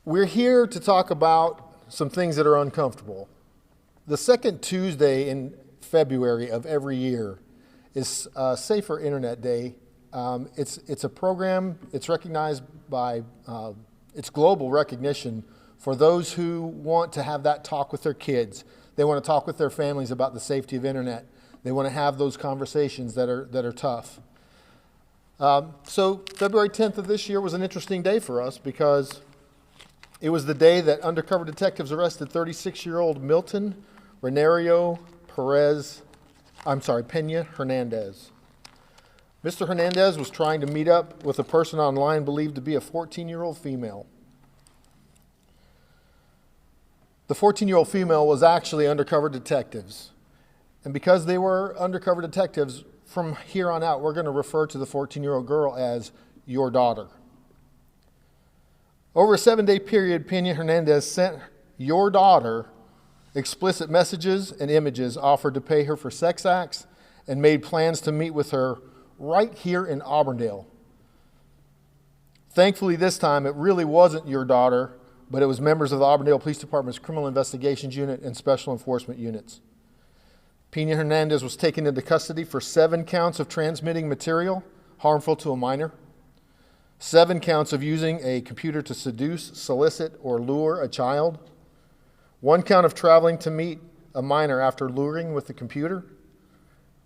We're here to talk about some things that are uncomfortable. The second Tuesday in February of every year is Safer Internet Day. It's a program, it's recognized by, it's global recognition for those who want to have that talk with their kids. They want to talk with their families about the safety of internet. They want to have those conversations that are tough. So February 10th of this year was an interesting day for us because it was the day that undercover detectives arrested 36-year-old Milton Renario Pena Hernandez. Mr. Hernandez was trying to meet up with a person online believed to be a 14-year-old female. The 14-year-old female was actually undercover detectives. And because they were undercover detectives, from here on out, we're going to refer to the 14-year-old girl as your daughter. Over a 7-day period, Pena Hernandez sent your daughter explicit messages and images, offered to pay her for sex acts, and made plans to meet with her right here in Auburndale. Thankfully, this time, it really wasn't your daughter, but it was members of the Auburndale Police Department's Criminal Investigations Unit and Special Enforcement Units. Pena Hernandez was taken into custody for 7 counts of transmitting material harmful to a minor, 7 counts of using a computer to seduce, solicit, or lure a child, 1 count of traveling to meet a minor after luring with the computer,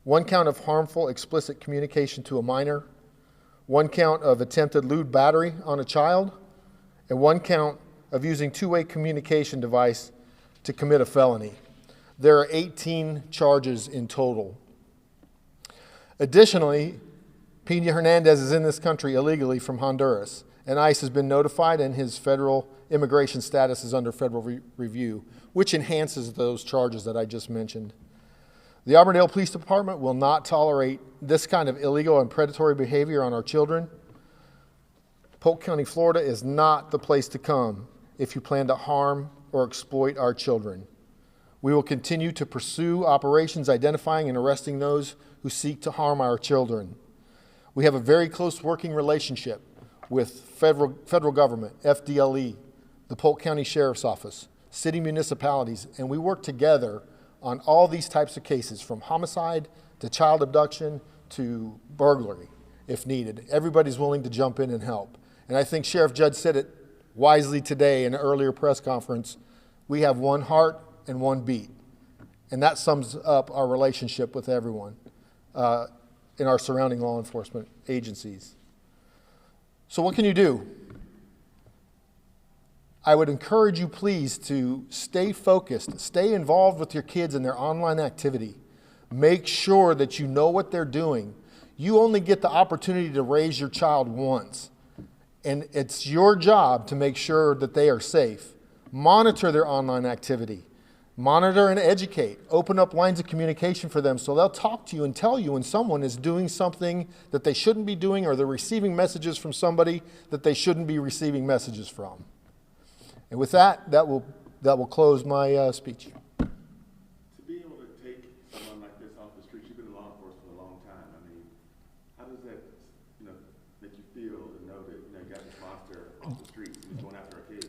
1 count of harmful, explicit communication to a minor, 1 count of attempted lewd battery on a child, and 1 count of using two-way communication device to commit a felony. There are 18 charges in total. Additionally, Pena Hernandez is in this country illegally from Honduras, and ICE has been notified, and his federal immigration status is under federal review, which enhances those charges that I just mentioned. The Auburndale Police Department will not tolerate this kind of illegal and predatory behavior on our children. Polk County, Florida is not the place to come if you plan to harm or exploit our children. We will continue to pursue operations identifying and arresting those who seek to harm our children. We have a very close working relationship with federal government, FDLE, the Polk County Sheriff's Office, city municipalities, and we work together on all these types of cases, from homicide to child abduction to burglary, if needed. Everybody's willing to jump in and help. And I think Sheriff Judd said it wisely today in an earlier press conference. We have one heart and one beat. And that sums up our relationship with everyone in our surrounding law enforcement agencies. So what can you do? I would encourage you, please, to stay focused, stay involved with your kids in their online activity. Make sure that you know what they're doing. You only get the opportunity to raise your child once, and it's your job to make sure that they are safe. Monitor their online activity. Monitor and educate. Open up lines of communication for them so they'll talk to you and tell you when someone is doing something that they shouldn't be doing, or they're receiving messages from somebody that they shouldn't be receiving messages from. And with that, that will close my speech. To be able to take someone like this off the streets, you've been in law enforcement for a long time. I mean, how does that, make you feel to know that you got this monster off the streets and he's going after our kids?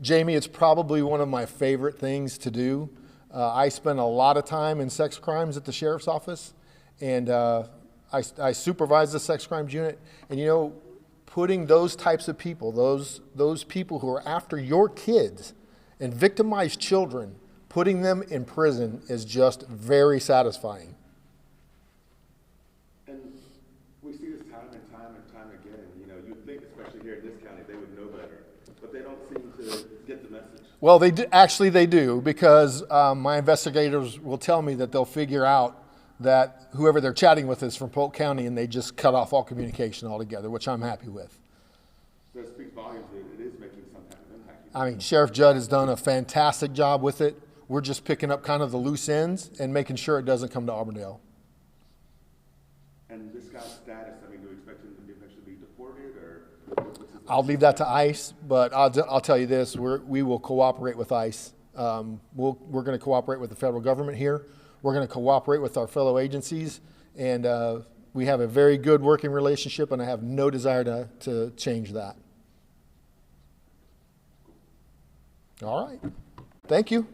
Jamie, it's probably one of my favorite things to do. I spend a lot of time in sex crimes at the sheriff's office, and I supervise the sex crimes unit. And putting those types of people, those people who are after your kids and victimized children, putting them in prison is just very satisfying. And we see this time and time again. You'd think, especially here in this county, they would know better, but they don't seem to get the message. Well, they do, because my investigators will tell me that they'll figure out that whoever they're chatting with is from Polk County, and they just cut off all communication altogether, which I'm happy with. So it speaks volumes that it is making some kind of impact. I mean, Sheriff Judd has done a fantastic job with it. We're just picking up kind of the loose ends and making sure it doesn't come to Auburndale. And this guy's status, do we expect him to eventually be deported, or what's his I'll leave that to ICE, but I'll tell you this, we will cooperate with ICE. We're going to cooperate with the federal government here. We're going to cooperate with our fellow agencies, and we have a very good working relationship, and I have no desire to change that. All right. Thank you.